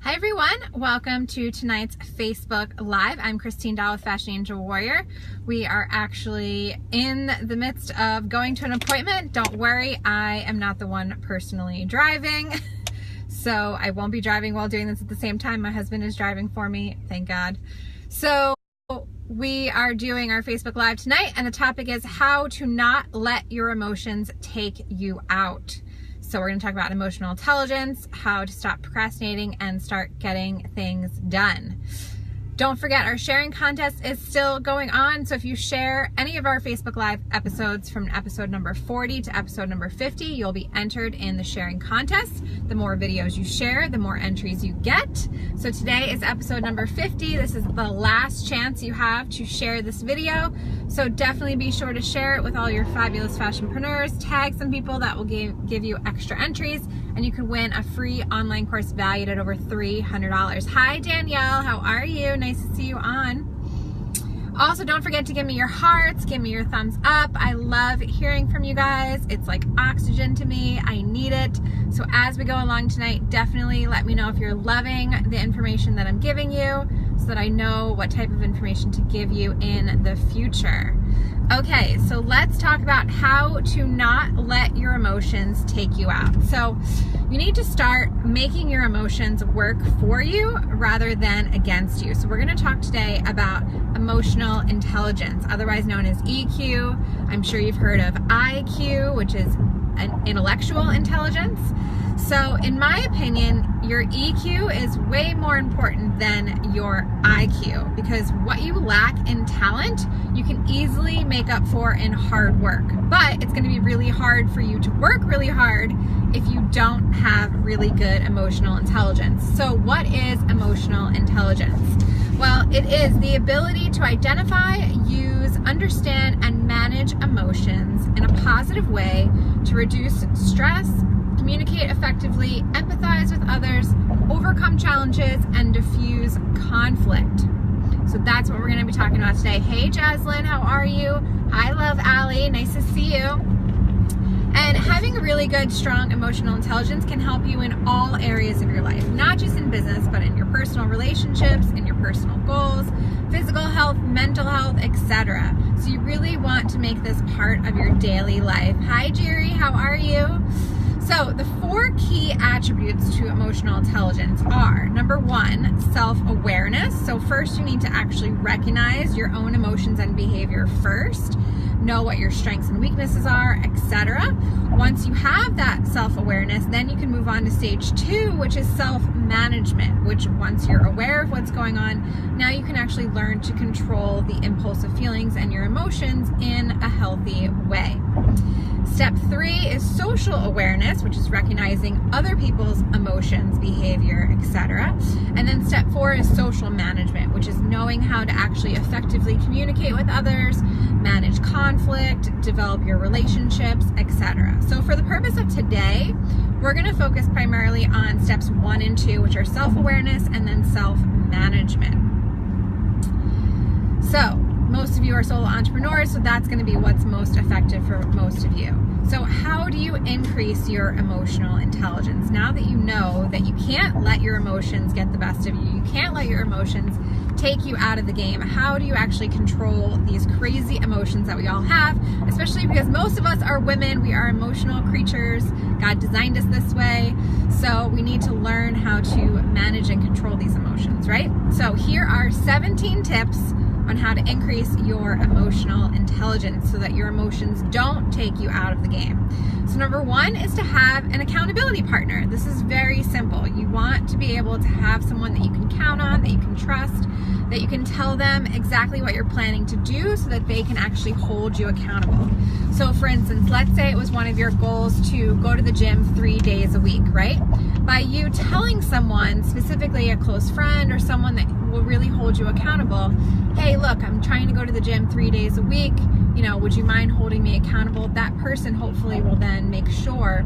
Hi everyone, welcome to tonight's Facebook Live. I'm Christine Daal with Fashion Angel Warrior. We are actually in the midst of going to an appointment. Don't worry, I am not the one personally driving. So I won't be driving while doing this at the same time. My husband is driving for me, thank God. So we are doing our Facebook Live tonight, and the topic is how to not let your emotions take you out. So we're going to talk about emotional intelligence, how to stop procrastinating and start getting things done. Don't forget, our sharing contest is still going on. So if you share any of our Facebook Live episodes from episode number 40 to episode number 50, you'll be entered in the sharing contest. The more videos you share, the more entries you get. So today is episode number 50. This is the last chance you have to share this video. So definitely be sure to share it with all your fabulous fashionpreneurs. Tag some people that will give you extra entries, and you can win a free online course valued at over $300. Hi Danielle, how are you? Nice to see you on. Also, don't forget to give me your hearts, give me your thumbs up. I love hearing from you guys. It's like oxygen to me. I need it. So as we go along tonight, definitely let me know if you're loving the information that I'm giving you so that I know what type of information to give you in the future. Okay, so let's talk about how to not let your emotions take you out. So you need to start making your emotions work for you rather than against you. So we're going to talk today about emotional intelligence, otherwise known as EQ. I'm sure you've heard of IQ, which is an intellectual intelligence. So in my opinion, your EQ is way more important than your IQ, because what you lack in talent, you can easily make up for in hard work. But it's going to be really hard for you to work really hard if you don't have really good emotional intelligence. So what is emotional intelligence? Well, it is the ability to identify, use, understand, and manage emotions in a positive way to reduce stress, communicate effectively, empathize with others, overcome challenges, and diffuse conflict. So that's what we're going to be talking about today. Hey Jaslyn, how are you? Hi Love Allie, nice to see you. And having a really good, strong emotional intelligence can help you in all areas of your life, not just in business, but in your personal relationships, in your personal goals, physical health, mental health, etc. So you really want to make this part of your daily life. Hi Jerry, how are you? So the 4 key attributes to emotional intelligence are, number 1, self-awareness. So first you need to actually recognize your own emotions and behavior first, know what your strengths and weaknesses are, etc. Once you have that self-awareness, then you can move on to stage 2, which is self-management, which once you're aware of what's going on, now you can actually learn to control the impulsive feelings and your emotions in a healthy way. Step 3 is social awareness, which is recognizing other people's emotions, behavior, etc. And then step 4 is social management, which is knowing how to actually effectively communicate with others, manage conflict, develop your relationships, etc. So for the purpose of today, we're going to focus primarily on steps 1 and 2, which are self-awareness and then self-management. So most of you are solo entrepreneurs, so that's going to be what's most effective for most of you. So how do you increase your emotional intelligence? Now that you know that you can't let your emotions get the best of you, you can't let your emotions take you out of the game, how do you actually control these crazy emotions that we all have, especially because most of us are women, we are emotional creatures, God designed us this way, so we need to learn how to manage and control these emotions, right? So here are 17 tips on how to increase your emotional intelligence so that your emotions don't take you out of the game. So number 1 is to have an accountability partner. This is very simple. You want to be able to have someone that you can count on, that you can trust, that you can tell them exactly what you're planning to do so that they can actually hold you accountable. So for instance, let's say it was one of your goals to go to the gym 3 days a week, right? By you telling someone, specifically a close friend or someone that will really hold you accountable, hey, look, I'm trying to go to the gym 3 days a week, would you mind holding me accountable? That person hopefully will then make sure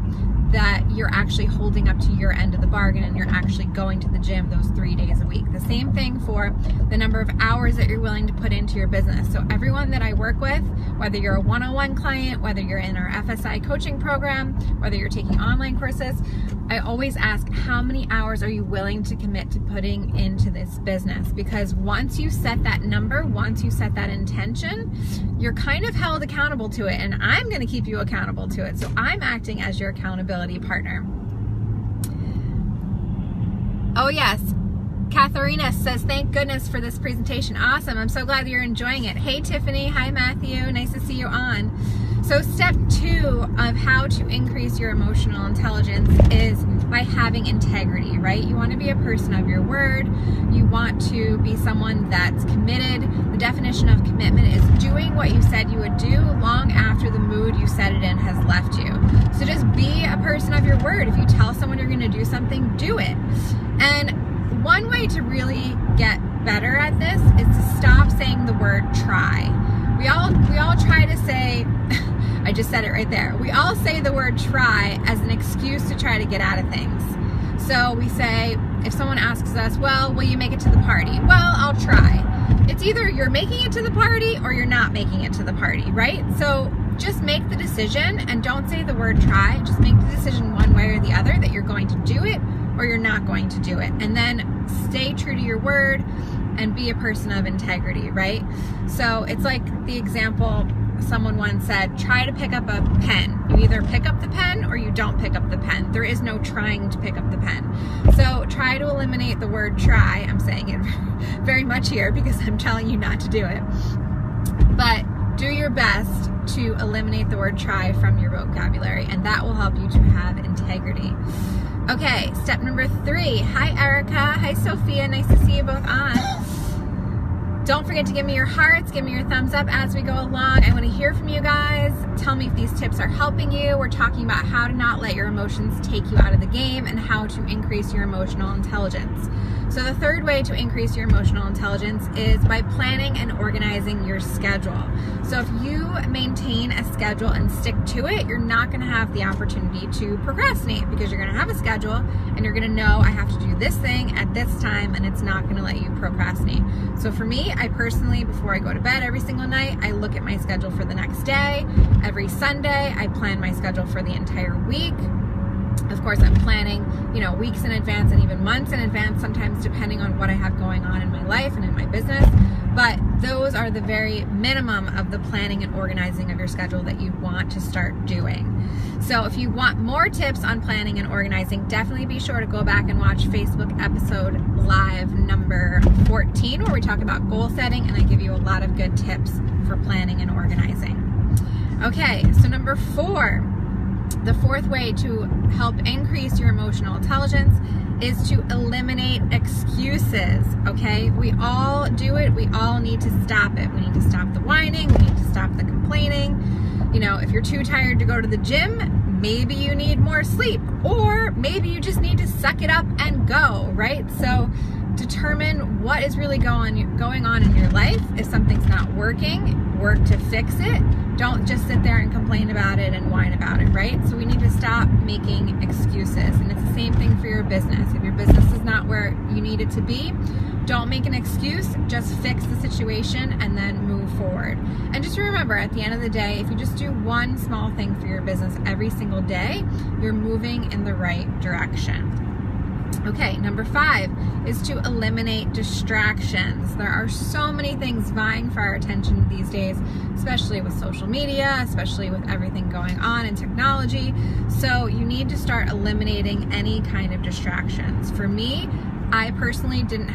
that you're actually holding up to your end of the bargain and you're actually going to the gym those 3 days a week. The same thing for the number of hours that you're willing to put into your business. So everyone that I work with, whether you're a one-on-one client, whether you're in our FSI coaching program, whether you're taking online courses, I always ask, how many hours are you willing to commit to putting into this business? Because once you set that number, once you set that intention, you're kind of held accountable to it, and I'm going to keep you accountable to it. So I'm acting as your accountability partner. Oh yes, Katharina says, thank goodness for this presentation. Awesome, I'm so glad you're enjoying it. Hey Tiffany, hi Matthew, nice to see you on. So step 2 of how to increase your emotional intelligence is by having integrity, right? You want to be a person of your word. You want to be someone that's committed. The definition of commitment is doing what you said you would do long after the mood you said it in has left you. So just be a person of your word. If you tell someone you're going to do something, do it. And one way to really get better at this is to stop saying the word try. We all try to say, I just said it right there. We all say the word try as an excuse to try to get out of things. So we say, if someone asks us, well, will you make it to the party? Well, I'll try. It's either you're making it to the party or you're not making it to the party, right? So just make the decision and don't say the word try. Just make the decision one way or the other that you're going to do it or you're not going to do it. And then stay true to your word and be a person of integrity, right? So it's like the example someone once said, try to pick up a pen. You either pick up the pen or you don't pick up the pen. There is no trying to pick up the pen. So try to eliminate the word try. I'm saying it very much here because I'm telling you not to do it. But do your best to eliminate the word try from your vocabulary, and that will help you to have integrity. Okay, step number 3. Hi Erica, hi Sophia, nice to see you both on. Don't forget to give me your hearts, give me your thumbs up as we go along. I want to hear from you guys. Tell me if these tips are helping you. We're talking about how to not let your emotions take you out of the game and how to increase your emotional intelligence. So the third way to increase your emotional intelligence is by planning and organizing your schedule. So if you maintain a schedule and stick to it, you're not going to have the opportunity to procrastinate because you're going to have a schedule and you're going to know I have to do this thing at this time, and it's not going to let you procrastinate. So for me, I personally, before I go to bed every single night, I look at my schedule for the next day. Every Sunday, I plan my schedule for the entire week. Of course, I'm planning, weeks in advance and even months in advance, sometimes depending on what I have going on in my life and in my business. But those are the very minimum of the planning and organizing of your schedule that you want to start doing. So if you want more tips on planning and organizing, definitely be sure to go back and watch Facebook episode live number 14, where we talk about goal setting and I give you a lot of good tips for planning and organizing. Okay, so number 4. The fourth way to help increase your emotional intelligence is to eliminate excuses, okay? We all do it. We all need to stop it. We need to stop the whining. We need to stop the complaining. If you're too tired to go to the gym, maybe you need more sleep, or maybe you just need to suck it up and go, right? So determine what is really going on in your life. If something's not working, work to fix it. Don't just sit there and complain about it and whine about it, right? So we need to stop making excuses. And it's the same thing for your business. If your business is not where you need it to be, don't make an excuse, just fix the situation and then move forward. And just remember, at the end of the day, if you just do one small thing for your business every single day, you're moving in the right direction. Okay, number 5 is to eliminate distractions. There are so many things vying for our attention these days, especially with social media, especially with everything going on in technology. So you need to start eliminating any kind of distractions. For me, I personally didn't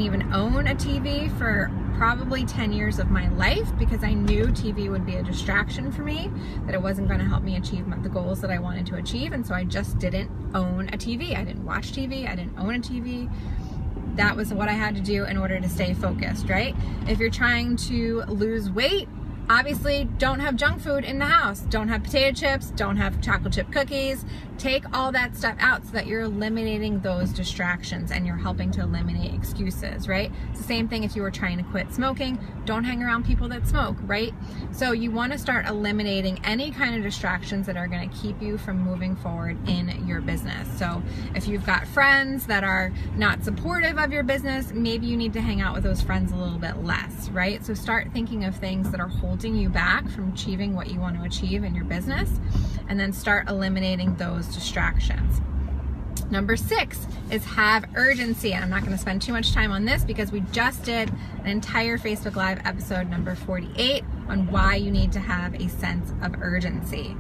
even own a TV for probably 10 years of my life because I knew TV would be a distraction for me, that it wasn't going to help me achieve the goals that I wanted to achieve, and so I just didn't own a TV. I didn't watch TV. I didn't own a TV. That was what I had to do in order to stay focused, right? If you're trying to lose weight, obviously don't have junk food in the house. Don't have potato chips, don't have chocolate chip cookies. Take all that stuff out so that you're eliminating those distractions and you're helping to eliminate excuses, right? It's the same thing if you were trying to quit smoking. Don't hang around people that smoke, right? So you want to start eliminating any kind of distractions that are going to keep you from moving forward in your business. So if you've got friends that are not supportive of your business, maybe you need to hang out with those friends a little bit less, right? So start thinking of things that are holding holding you back from achieving what you want to achieve in your business, and then start eliminating those distractions. Number 6 is have urgency. And I'm not going to spend too much time on this because we just did an entire Facebook Live episode, number 48, on why you need to have a sense of urgency.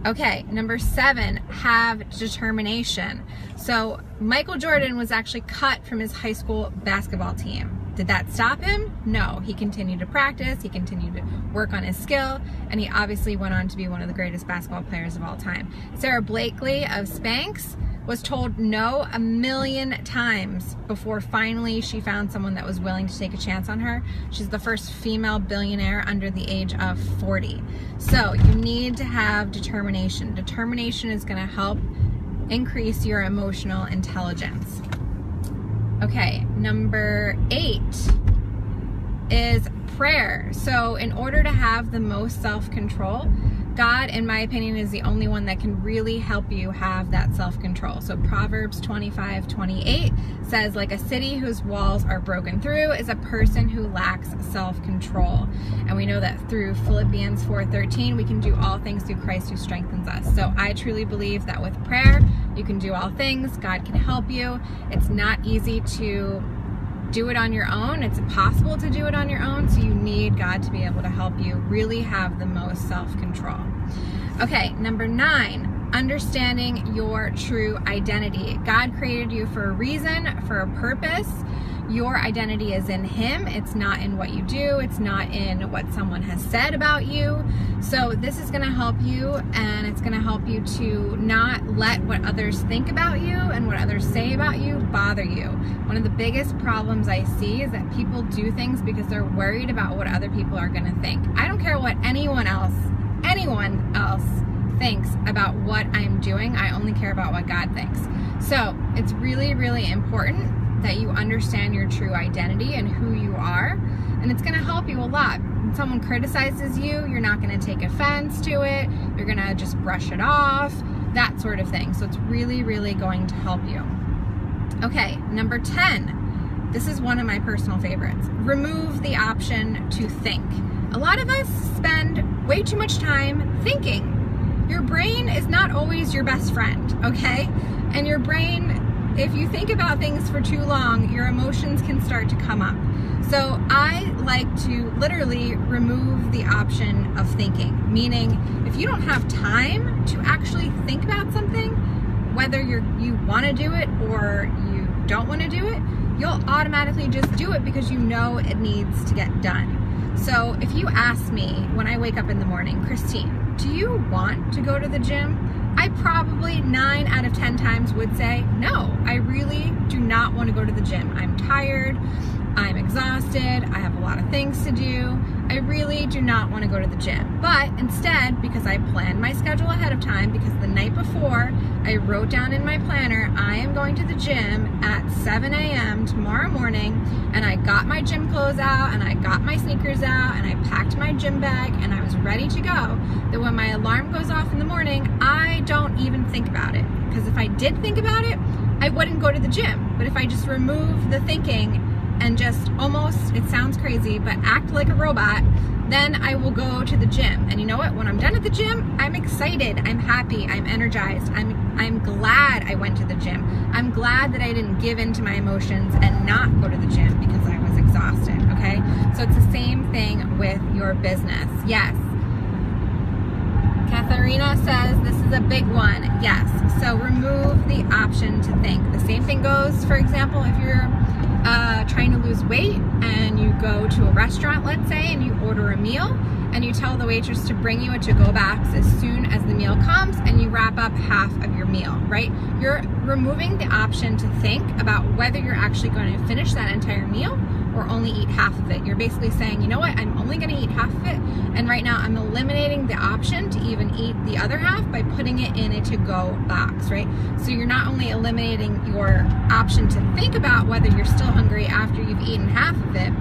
Okay, number 7, have determination. So Michael Jordan was actually cut from his high school basketball team. Did that stop him? No, he continued to practice, he continued to work on his skill, and he obviously went on to be one of the greatest basketball players of all time. Sarah Blakely of Spanx was told no 1,000,000 times before finally she found someone that was willing to take a chance on her. She's the first female billionaire under the age of 40. So you need to have determination. Determination is going to help increase your emotional intelligence. Okay, number 8 is prayer. So in order to have the most self-control, God, in my opinion, is the only one that can really help you have that self-control. So Proverbs 25:28 says, like a city whose walls are broken through is a person who lacks self-control. And we know that through Philippians 4:13, we can do all things through Christ who strengthens us. So I truly believe that with prayer, you can do all things. God can help you. It's not easy to do it on your own. It's impossible to do it on your own, so you need God to be able to help you really have the most self-control. Okay, number 9, understanding your true identity. God created you for a reason, for a purpose. Your identity is in Him. It's not in what you do. It's not in what someone has said about you. So this is going to help you, and it's going to help you to not let what others think about you and what others say about you bother you. One of the biggest problems I see is that people do things because they're worried about what other people are going to think. I don't care what anyone else thinks about what I'm doing. I only care about what God thinks. So it's really, really important that you understand your true identity and who you are, and it's going to help you a lot. When someone criticizes you, you're not going to take offense to it. You're going to just brush it off, that sort of thing. So it's really, really going to help you. Okay, number 10. This is one of my personal favorites. Remove the option to think. A lot of us spend way too much time thinking. Your brain is not always your best friend, okay? And your brain, if you think about things for too long, your emotions can start to come up. So I like to literally remove the option of thinking, meaning if you don't have time to actually think about something, whether you want to do it or you don't want to do it, you'll automatically just do it because you know it needs to get done. So if you ask me when I wake up in the morning, Christine, do you want to go to the gym? I probably 9 out of 10 times would say, no, I really do not want to go to the gym. I'm tired, I'm exhausted, I have a lot of things to do. I really do not want to go to the gym. But instead, because I planned my schedule ahead of time, because the night before I wrote down in my planner, I am going to the gym at 7 a.m. tomorrow morning, and I got my gym clothes out, and I got my sneakers out, and I packed my gym bag, and I was ready to go, that when my alarm goes off in the morning, I don't even think about it. Because if I did think about it, I wouldn't go to the gym. But if I just remove the thinking and just almost, it sounds crazy, but act like a robot, then I will go to the gym. And you know what? When I'm done at the gym, I'm excited, I'm happy, I'm energized, I'm glad I went to the gym. I'm glad that I didn't give in to my emotions and not go to the gym because I was exhausted, okay? So it's the same thing with your business. Yes. Katharina says this is a big one. Yes. So remove the option to think. The same thing goes, for example, if you're trying to lose weight and you go to a restaurant, let's say, and you order a meal and you tell the waitress to bring you a to-go box as soon as the meal comes, and you wrap up half of your meal, right? You're removing the option to think about whether you're actually going to finish that entire meal or only eat half of it. You're basically saying, you know what, I'm only going to eat half of it, and right now I'm eliminating the option to even eat the other half by putting it in a to-go box, right? So you're not only eliminating your option to think about whether you're still hungry after you've eaten half of it,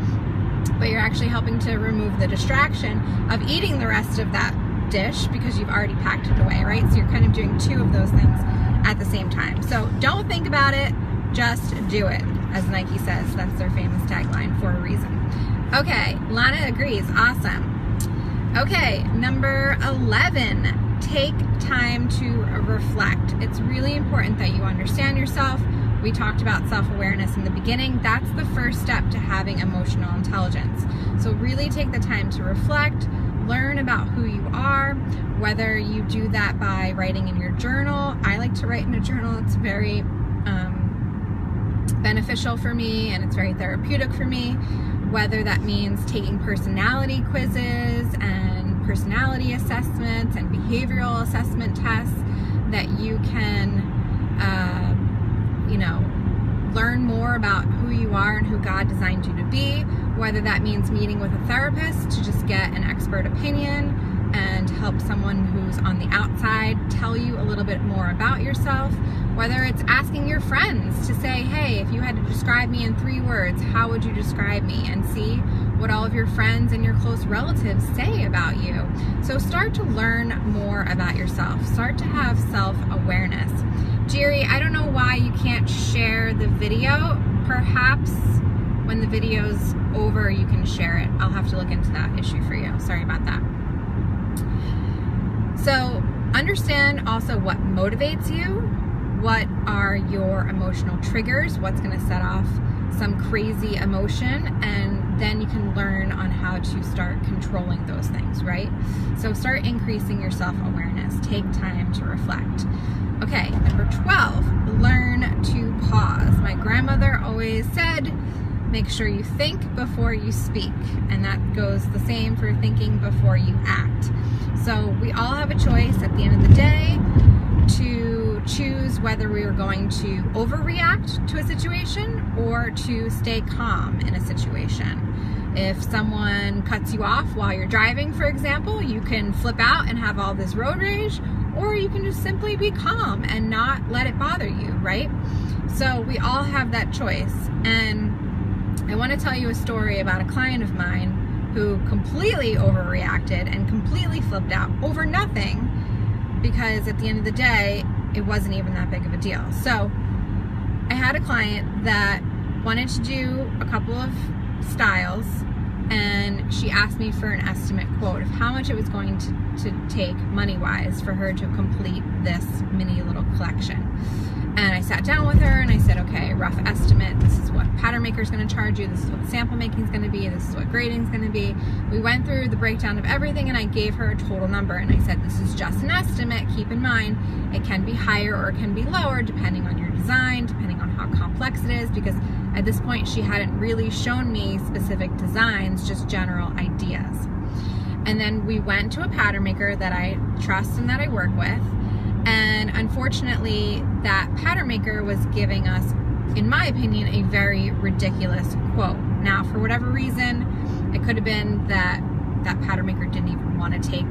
but you're actually helping to remove the distraction of eating the rest of that dish because you've already packed it away, right? So you're kind of doing two of those things at the same time. So don't think about it, just do it. As Nike says, that's their famous tagline for a reason. Okay, Lana agrees, awesome. Okay, number 11, take time to reflect. It's really important that you understand yourself. We talked about self-awareness in the beginning. That's the first step to having emotional intelligence. So really take the time to reflect, learn about who you are, whether you do that by writing in your journal. I like to write in a journal. It's very beneficial for me, and it's very therapeutic for me. Whether that means taking personality quizzes and personality assessments and behavioral assessment tests that you can, learn more about who you are and who God designed you to be. Whether that means meeting with a therapist to just get an expert opinion and help someone who's on the outside tell you a little bit more about yourself. Whether it's asking your friends to say, hey, if you had to describe me in 3 words, how would you describe me? And see what all of your friends and your close relatives say about you. So start to learn more about yourself. Start to have self-awareness. Jerry, I don't know why you can't share the video. Perhaps when the video's over, you can share it. I'll have to look into that issue for you. Sorry about that. So understand also what motivates you, what are your emotional triggers, what's going to set off some crazy emotion, and then you can learn on how to start controlling those things, right? So start increasing your self-awareness. Take time to reflect. Okay, number 12, learn to pause. My grandmother always said, make sure you think before you speak, and that goes the same for thinking before you act. So we all have a choice at the end of the day to choose whether we are going to overreact to a situation or to stay calm in a situation. If someone cuts you off while you're driving, for example, you can flip out and have all this road rage, or you can just simply be calm and not let it bother you, right? So we all have that choice. And I want to tell you a story about a client of mine who completely overreacted and completely flipped out over nothing, because at the end of the day, it wasn't even that big of a deal. So I had a client that wanted to do a couple of styles, and she asked me for an estimate quote of how much it was going to take money-wise for her to complete this mini little collection. And I sat down with her and I said, okay, rough estimate. This is what pattern maker is going to charge you. This is what sample making is going to be. This is what grading is going to be. We went through the breakdown of everything, and I gave her a total number. And I said, this is just an estimate. Keep in mind, it can be higher or it can be lower depending on your design, depending on how complex it is, because at this point she hadn't really shown me specific designs, just general ideas. And then we went to a pattern maker that I trust and that I work with. And unfortunately, that pattern maker was giving us, in my opinion, a very ridiculous quote. Now, for whatever reason, it could have been that that pattern maker didn't even want to take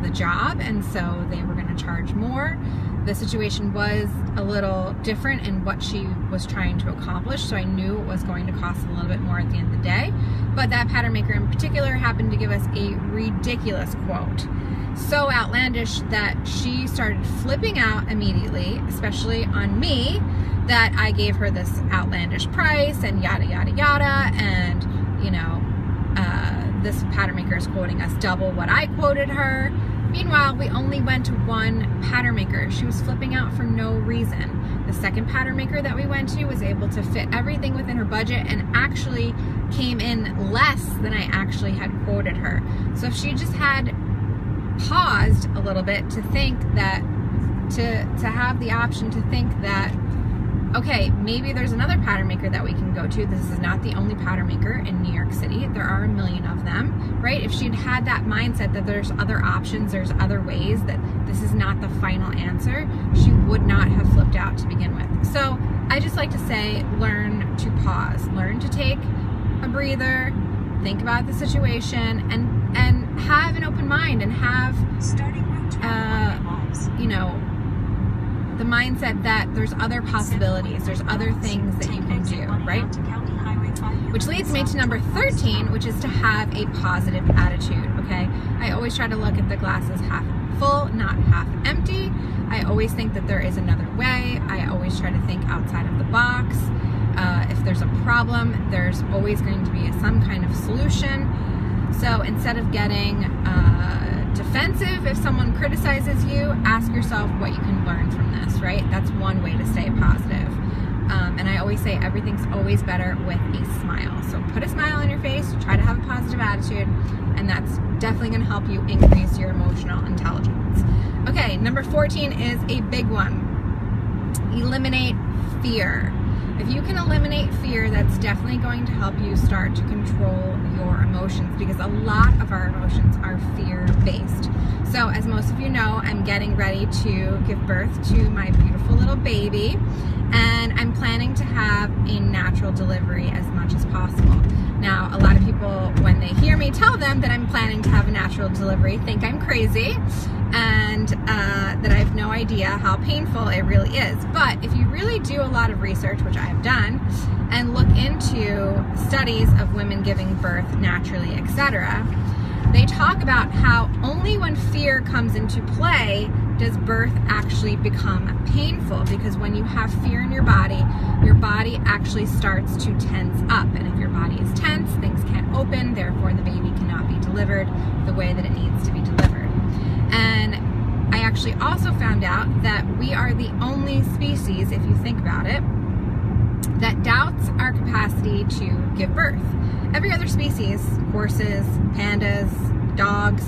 the job, and so they were going to charge more. The situation was a little different in what she was trying to accomplish, so I knew it was going to cost a little bit more at the end of the day. But that pattern maker in particular happened to give us a ridiculous quote. So outlandish that she started flipping out immediately, especially on me, that I gave her this outlandish price and yada yada yada, and this pattern maker is quoting us double what I quoted her. Meanwhile, we only went to one pattern maker. She was flipping out for no reason. The second pattern maker that we went to was able to fit everything within her budget and actually came in less than I actually had quoted her. So if she just had paused a little bit to think that, to have the option to think that, okay, maybe there's another pattern maker that we can go to. This is not the only pattern maker in New York City. There are a million of them, right? If she'd had that mindset that there's other options, there's other ways, that this is not the final answer, she would not have flipped out to begin with. So I just like to say, learn to pause, learn to take a breather, think about the situation, and have an open mind, and have, the mindset that there's other possibilities, there's other things that you can do, right? Which leads me to number 13, which is to have a positive attitude, okay? I always try to look at the glasses half full, not half empty. I always think that there is another way. I always try to think outside of the box. If there's a problem, there's always going to be some kind of solution. So instead of getting defensive if someone criticizes you, ask yourself what you can learn from this, right? That's one way to stay positive. And I always say everything's always better with a smile. So put a smile on your face, try to have a positive attitude, and that's definitely going to help you increase your emotional intelligence. Okay, number 14 is a big one. Eliminate fear. If you can eliminate fear, that's definitely going to help you start to control your emotions, because a lot of our emotions are fear-based. So as most of you know, I'm getting ready to give birth to my beautiful little baby, and I'm planning to have a natural delivery as much as possible. Now, a lot of people, when they hear me tell them that I'm planning to have a natural delivery, think I'm crazy, and that I have no idea how painful it really is. But if you really do a lot of research, which I have done, and look into studies of women giving birth naturally, etc., they talk about how only when fear comes into play does birth actually become painful, because when you have fear in your body actually starts to tense up, and if your body is tense, things can't open, therefore the baby cannot be delivered the way that it needs to be delivered. And I actually also found out that we are the only species, if you think about it, that doubts our capacity to give birth. Every other species, horses, pandas, dogs,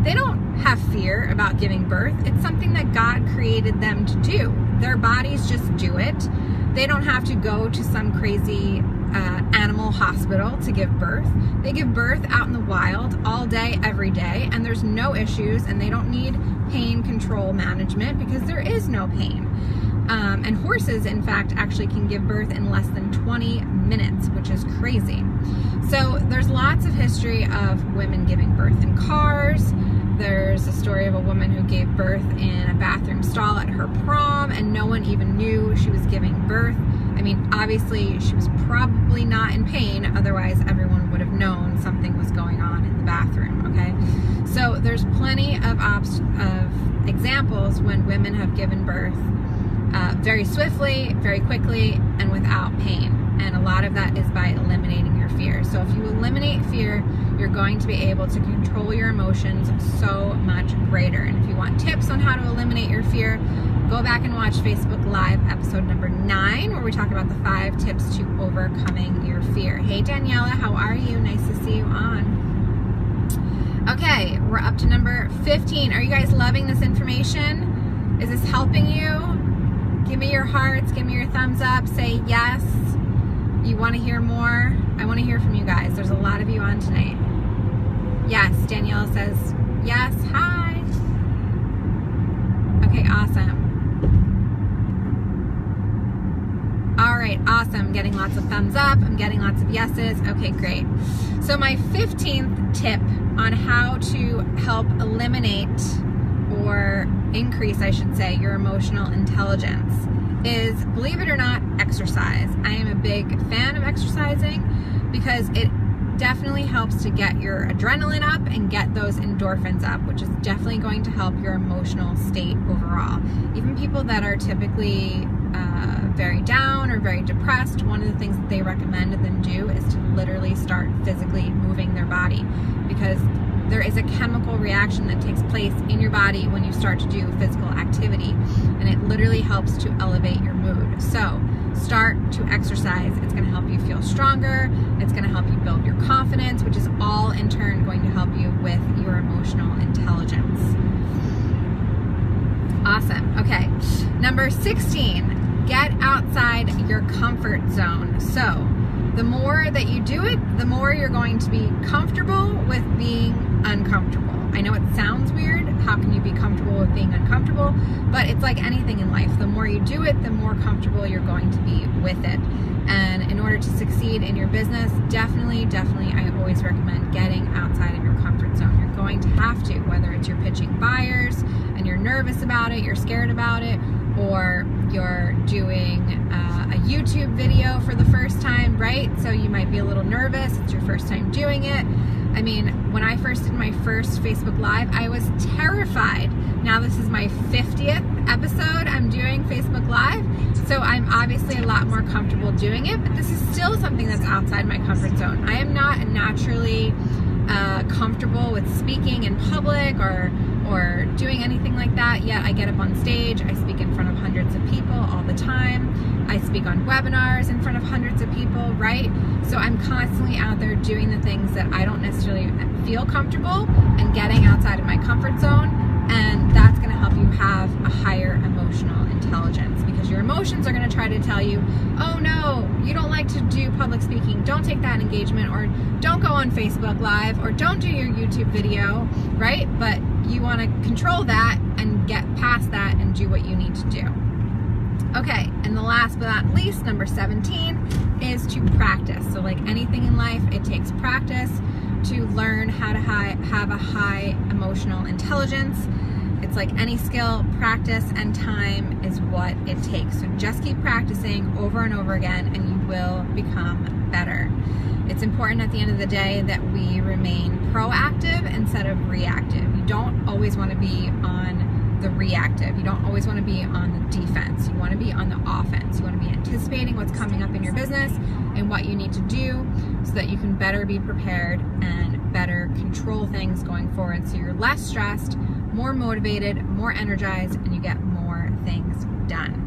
they don't have fear about giving birth. It's something that God created them to do. Their bodies just do it. They don't have to go to some crazy animal hospital to give birth. They give birth out in the wild all day, every day, and there's no issues, and they don't need pain control management because there is no pain. And horses, in fact, actually can give birth in less than 20 minutes, which is crazy. So there's lots of history of women giving birth in cars. There's a story of a woman who gave birth in a bathroom stall at her prom, and no one even knew she was giving birth. I mean, obviously she was probably not in pain, otherwise everyone would have known something was going on in the bathroom, okay? So there's plenty of examples when women have given birth very swiftly, very quickly, and without pain. And a lot of that is by eliminating your fear. So if you eliminate fear, you're going to be able to control your emotions so much greater. And if you want tips on how to eliminate your fear, go back and watch Facebook Live episode number 9, where we talk about the 5 tips to overcoming your fear. Hey Daniela, how are you? Nice to see you on. Okay, we're up to number 15. Are you guys loving this information? Is this helping you? Give me your hearts, give me your thumbs up, say yes. You want to hear more? I want to hear from you guys. There's a lot of you on tonight. Yes, Daniela says yes. Hi. Okay, awesome. All right, awesome. I'm getting lots of thumbs up. I'm getting lots of yeses. Okay, great. So my 15th tip on how to help eliminate or increase, I should say, your emotional intelligence is, believe it or not, exercise. I am a big fan of exercising because it definitely helps to get your adrenaline up and get those endorphins up, which is definitely going to help your emotional state overall. Even people that are typically very down or very depressed, one of the things that they recommend them do is to literally start physically moving their body, because there is a chemical reaction that takes place in your body when you start to do physical activity, and it literally helps to elevate your mood. So start to exercise. It's going to help you feel stronger. It's going to help you build your confidence, which is all in turn going to help you with your emotional intelligence. Awesome. Okay. Number 16, get outside your comfort zone. So the more that you do it, the more you're going to be comfortable with being uncomfortable. I know it sounds weird. How can you be comfortable with being uncomfortable? But it's like anything in life. The more you do it, the more comfortable you're going to be with it. And in order to succeed in your business, definitely, I always recommend getting outside of your comfort zone. You're going to have to, whether it's you're pitching buyers and you're nervous about it, you're scared about it, or you're doing a YouTube video for the first time, right? So you might be a little nervous. It's your first time doing it. I mean, when I first did my first Facebook Live, I was terrified. Now this is my 50th episode I'm doing Facebook Live, so I'm obviously a lot more comfortable doing it, but this is still something that's outside my comfort zone. I am not a naturally comfortable with speaking in public or doing anything like that, yet I get up on stage, I speak in front of hundreds of people all the time, I speak on webinars in front of hundreds of people, right? So I'm constantly out there doing the things that I don't necessarily feel comfortable and getting outside of my comfort zone, and that's going to help you have a higher emotional intelligence, because your emotions are going to try to tell you, oh no, you don't like to do public speaking, don't take that engagement, or don't go on Facebook Live, or don't do your YouTube video, right? But you want to control that and get past that and do what you need to do. Okay, and the last but not least, number 17, is to practice. So like anything in life, it takes practice to learn how to have a high emotional intelligence. It's like any skill, practice and time is what it takes. So just keep practicing over and over again and you will become better. It's important at the end of the day that we remain proactive instead of reactive. You don't always want to be on the reactive. You don't always want to be on the defense. You want to be on the offense. You want to be anticipating what's coming up in your business and what you need to do so that you can better be prepared and better control things going forward, so you're less stressed, more motivated, more energized, and you get more things done.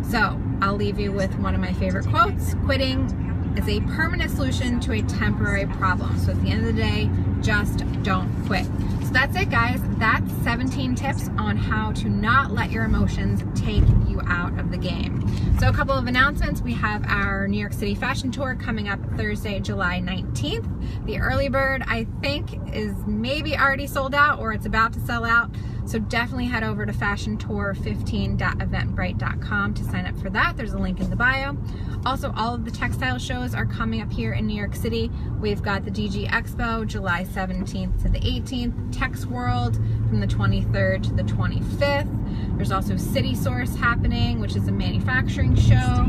So I'll leave you with one of my favorite quotes: quitting is a permanent solution to a temporary problem. So at the end of the day, just don't quit. So that's it, guys. That's 17 tips on how to not let your emotions take you out of the game. So a couple of announcements. We have our New York City fashion tour coming up Thursday, July 19th. The early bird, I think, is maybe already sold out or it's about to sell out. So definitely head over to fashiontour15.eventbrite.com to sign up for that. There's a link in the bio. Also, all of the textile shows are coming up here in New York City. We've got the DG Expo, July 17th to the 18th, Tex World from the 23rd to the 25th. There's also City Source happening, which is a manufacturing show,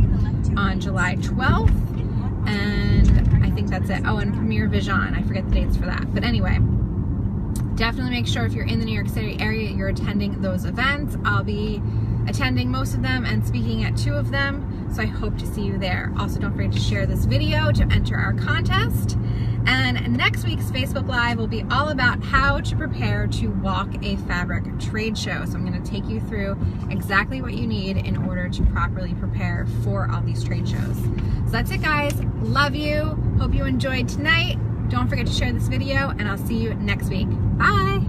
on July 12th. And I think that's it. Oh, and Premier Vision. I forget the dates for that. But anyway, definitely make sure if you're in the New York City area, you're attending those events. I'll be attending most of them and speaking at 2 of them, so I hope to see you there. Also, don't forget to share this video to enter our contest. And next week's Facebook Live will be all about how to prepare to walk a fabric trade show. So I'm going to take you through exactly what you need in order to properly prepare for all these trade shows. So that's it, guys. Love you. Hope you enjoyed tonight. Don't forget to share this video, and I'll see you next week. Bye.